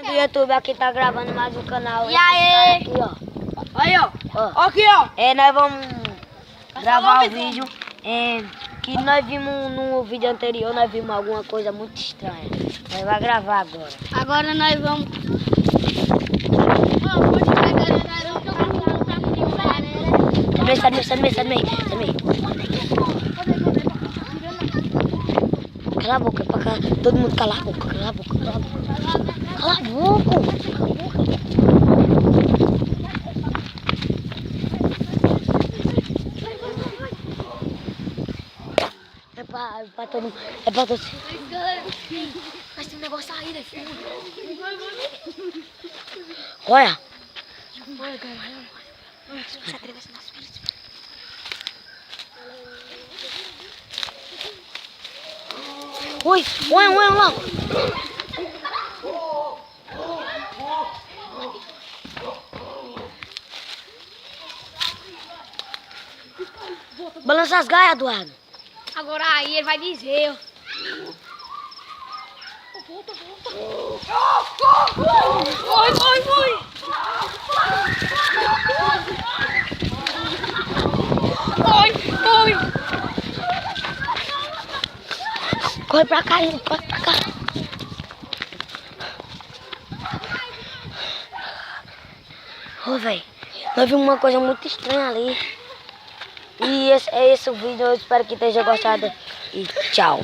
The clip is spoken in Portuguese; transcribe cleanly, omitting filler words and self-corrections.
Do YouTube aqui tá gravando mais um canal. E aí? Aqui, ó. Aí, ó. Ó. Aqui, ó. Nós vamos gravar o vídeo. Que nós vimos no vídeo anterior, nós vimos alguma coisa muito estranha. Nós vamos gravar agora. Agora nós vamos... Sai do meio. Cala a boca, pra cá. Todo mundo cala a boca. Cala a boca. É pra todo mundo. É pra todos. Mas tem um negócio aí, né, filho? Olha. Se atravessa nas filhas. Oi, lá. Balança as gaias, Eduardo. Agora aí ele vai dizer. Volta. Foi. Corre pra cá, corre pra cá. Ô, velho, nós vimos uma coisa muito estranha ali. E esse é esse o vídeo, eu espero que tenha gostado. E tchau.